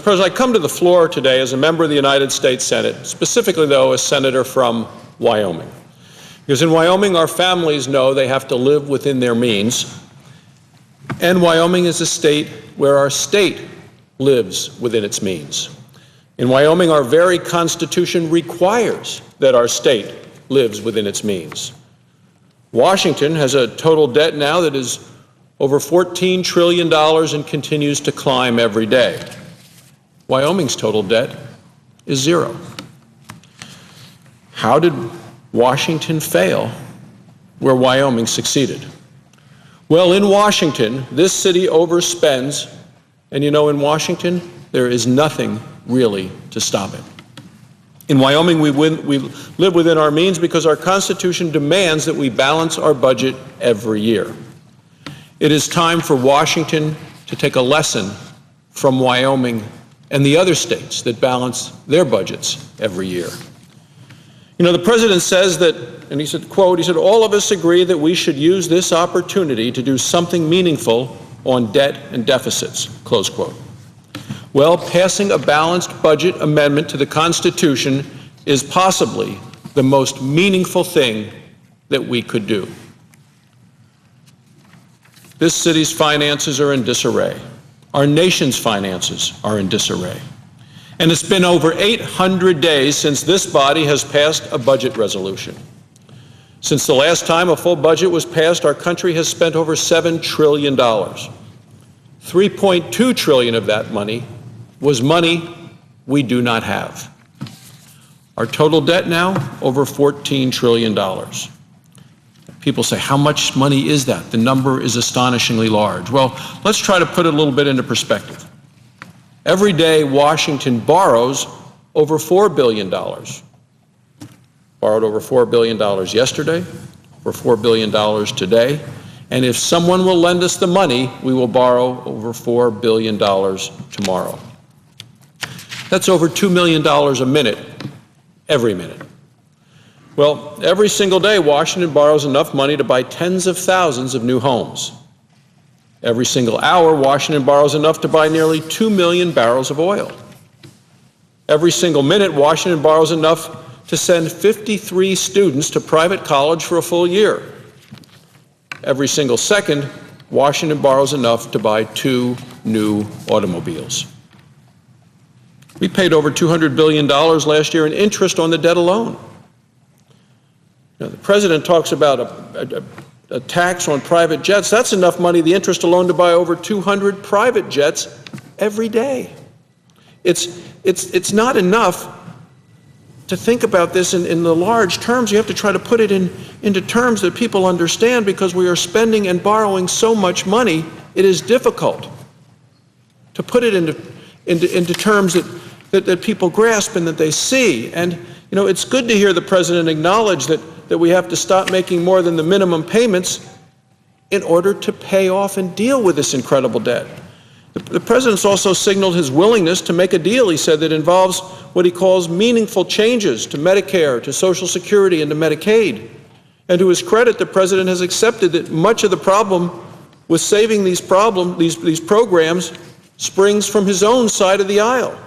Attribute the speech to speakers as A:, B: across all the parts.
A: Mr. President, I come to the floor today as a member of the United States Senate, specifically, though, a senator from Wyoming. Because in Wyoming, our families know they have to live within their means, and Wyoming is a state where our state lives within its means. In Wyoming, our very Constitution requires that our state lives within its means. Washington has a total debt now that is over $14 trillion and continues to climb every day. Wyoming's total debt is zero. How did Washington fail where Wyoming succeeded? Well, in Washington, this city overspends, and in Washington, there is nothing really to stop it. In Wyoming, we live within our means because our Constitution demands that we balance our budget every year. It is time for Washington to take a lesson from Wyoming and the other states that balance their budgets every year. The president says that, and he said, quote, he said, all of us agree that we should use this opportunity to do something meaningful on debt and deficits, close quote. Well, passing a balanced budget amendment to the Constitution is possibly the most meaningful thing that we could do. This city's finances are in disarray. Our nation's finances are in disarray. And it's been over 800 days since this body has passed a budget resolution. Since the last time a full budget was passed, our country has spent over $7 trillion. $3.2 trillion of that money was money we do not have. Our total debt now, over $14 trillion. People say, how much money is that? The number is astonishingly large. Well, let's try to put it a little bit into perspective. Every day, Washington borrows over $4 billion. Borrowed over $4 billion yesterday, over $4 billion today. And if someone will lend us the money, we will borrow over $4 billion tomorrow. That's over $2 million a minute, every minute. Well, every single day, Washington borrows enough money to buy tens of thousands of new homes. Every single hour, Washington borrows enough to buy nearly 2 million barrels of oil. Every single minute, Washington borrows enough to send 53 students to private college for a full year. Every single second, Washington borrows enough to buy 2 new automobiles. We paid over $200 billion last year in interest on the debt alone. The president talks about a tax on private jets. That's enough money, the interest alone, to buy over 200 private jets every day. It's not enough to think about this in the large terms. You have to try to put it into terms that people understand, because we are spending and borrowing so much money, it is difficult to put it into terms that people grasp and that they see. And it's good to hear the president acknowledge that we have to stop making more than the minimum payments in order to pay off and deal with this incredible debt. The president's also signaled his willingness to make a deal, he said, that involves what he calls meaningful changes to Medicare, to Social Security, and to Medicaid. And to his credit, the president has accepted that much of the problem with saving these programs springs from his own side of the aisle.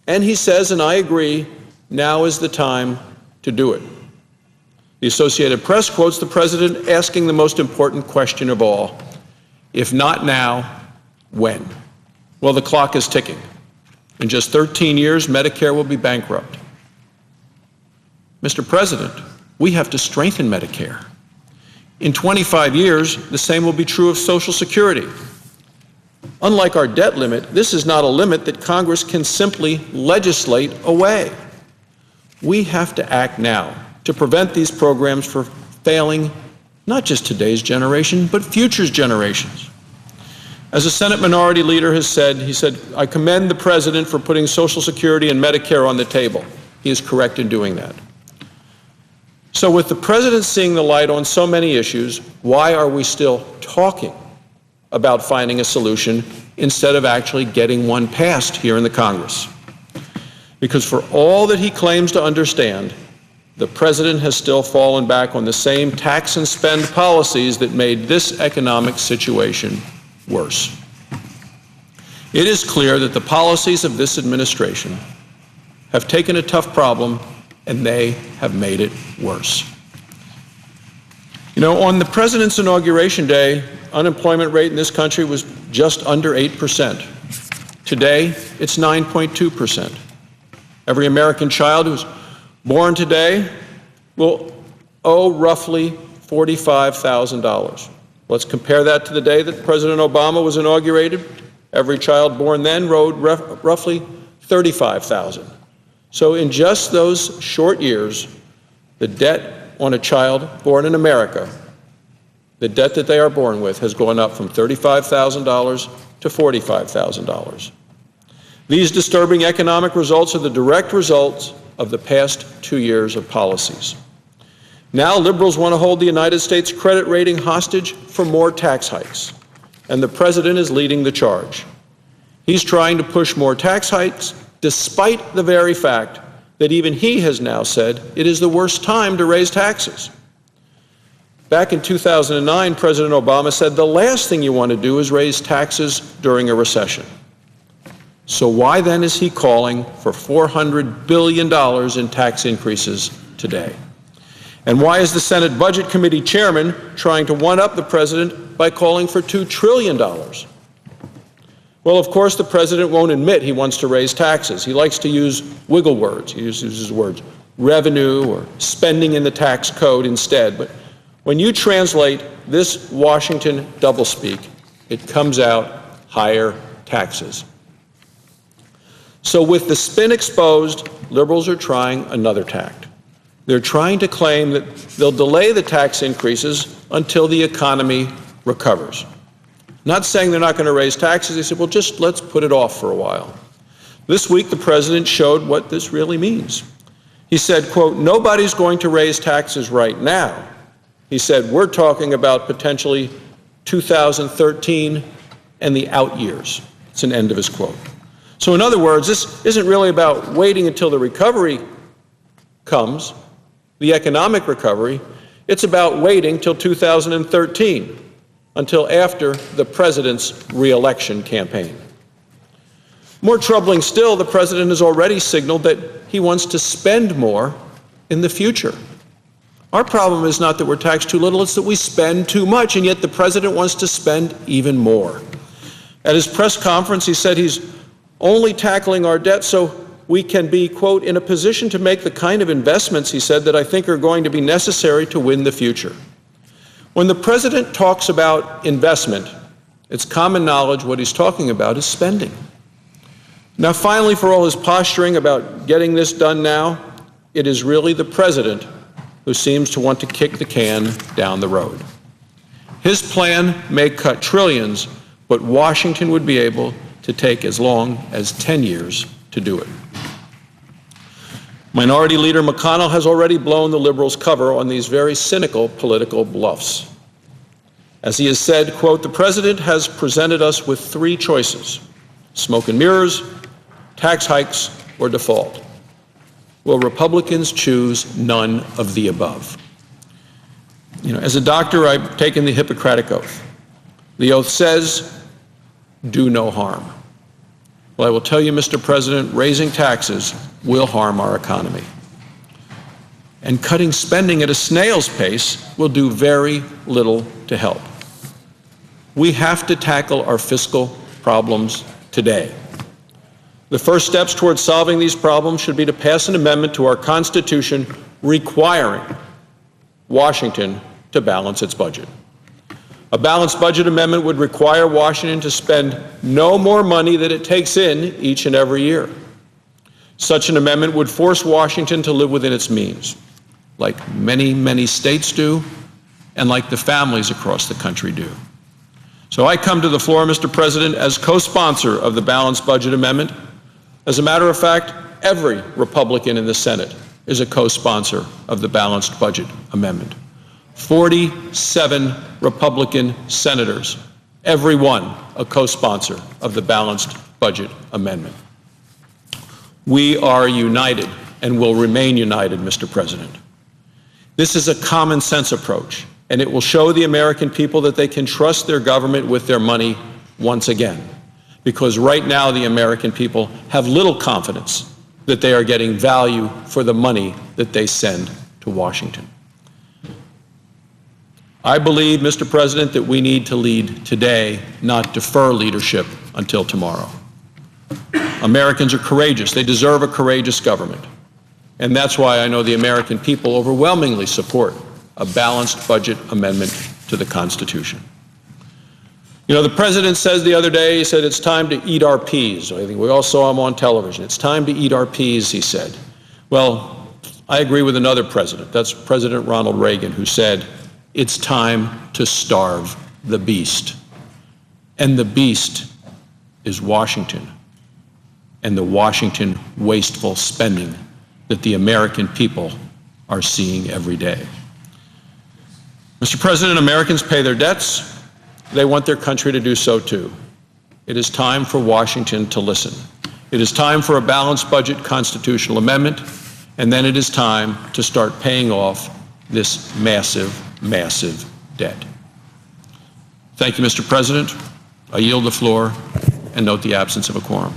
A: And he says, and I agree, now is the time to do it. The Associated Press quotes the president asking the most important question of all: if not now, when? Well, the clock is ticking. In just 13 years, Medicare will be bankrupt. Mr. President, we have to strengthen Medicare. In 25 years, the same will be true of Social Security. Unlike our debt limit, this is not a limit that Congress can simply legislate away. We have to act now to prevent these programs from failing not just today's generation, but future generations. As a Senate Minority Leader has said, he said, I commend the President for putting Social Security and Medicare on the table. He is correct in doing that. So with the President seeing the light on so many issues, why are we still talking about finding a solution instead of actually getting one passed here in the Congress? Because for all that he claims to understand, the President has still fallen back on the same tax and spend policies that made this economic situation worse. It is clear that the policies of this administration have taken a tough problem and they have made it worse. You know, on the president's inauguration day, unemployment rate in this country was just under 8%. Today, it's 9.2%. Every American child who's born today will owe roughly $45,000. Let's compare that to the day that President Obama was inaugurated. Every child born then owed roughly $35,000. So in just those short years, the debt on a child born in America, the debt that they are born with, has gone up from $35,000 to $45,000. These disturbing economic results are the direct results of the past 2 years of policies. Now liberals want to hold the United States credit rating hostage for more tax hikes, and the president is leading the charge. He's trying to push more tax hikes despite the very fact that even he has now said it is the worst time to raise taxes. Back in 2009, President Obama said the last thing you want to do is raise taxes during a recession. So why then is he calling for $400 billion in tax increases today? And why is the Senate Budget Committee chairman trying to one-up the president by calling for $2 trillion? Well, of course, the president won't admit he wants to raise taxes. He likes to use wiggle words. He uses words revenue or spending in the tax code instead. But when you translate this Washington doublespeak, it comes out higher taxes. So with the spin exposed, liberals are trying another tact. They're trying to claim that they'll delay the tax increases until the economy recovers. Not saying they're not going to raise taxes. They said, well, just let's put it off for a while. This week, the president showed what this really means. He said, quote, nobody's going to raise taxes right now. He said, we're talking about potentially 2013 and the out years. It's an end of his quote. So in other words, this isn't really about waiting until the recovery comes, the economic recovery. It's about waiting till 2013, until after the president's re-election campaign. More troubling still, the president has already signaled that he wants to spend more in the future. Our problem is not that we're taxed too little, it's that we spend too much, and yet the president wants to spend even more. At his press conference, he said he's only tackling our debt so we can be, quote, in a position to make the kind of investments, he said, that I think are going to be necessary to win the future. When the president talks about investment, it's common knowledge what he's talking about is spending. Now, finally, for all his posturing about getting this done now, it is really the president who seems to want to kick the can down the road. His plan may cut trillions, but Washington would be able to take as long as 10 years to do it. Minority Leader McConnell has already blown the liberals' cover on these very cynical political bluffs. As he has said, quote, the president has presented us with three choices: smoke and mirrors, tax hikes, or default. Will Republicans choose none of the above? You know, as a doctor, I've taken the Hippocratic Oath. The oath says, do no harm. Well, I will tell you, Mr. President, raising taxes will harm our economy. And cutting spending at a snail's pace will do very little to help. We have to tackle our fiscal problems today. The first steps towards solving these problems should be to pass an amendment to our Constitution requiring Washington to balance its budget. A balanced budget amendment would require Washington to spend no more money than it takes in each and every year. Such an amendment would force Washington to live within its means, like many, many states do, and like the families across the country do. So I come to the floor, Mr. President, as co-sponsor of the balanced budget amendment. As a matter of fact, every Republican in the Senate is a co-sponsor of the balanced budget amendment. 47 Republican senators, every one a co-sponsor of the balanced budget amendment. We are united and will remain united, Mr. President. This is a common sense approach, and it will show the American people that they can trust their government with their money once again. because right now the American people have little confidence that they are getting value for the money that they send to Washington. I believe, Mr. President, that we need to lead today, not defer leadership until tomorrow. Americans are courageous. They deserve a courageous government. And that's why I know the American people overwhelmingly support a balanced budget amendment to the Constitution. You know, the President says the other day, he said, it's time to eat our peas. I think we all saw him on television. It's time to eat our peas, he said. Well, I agree with another president. That's President Ronald Reagan, who said, it's time to starve the beast. And the beast is Washington, and the Washington wasteful spending that the American people are seeing every day. Mr. President, Americans pay their debts. They want their country to do so too. It is time for Washington to listen. It is time for a balanced budget constitutional amendment, and then it is time to start paying off this massive, massive debt. Thank you, Mr. President. I yield the floor and note the absence of a quorum.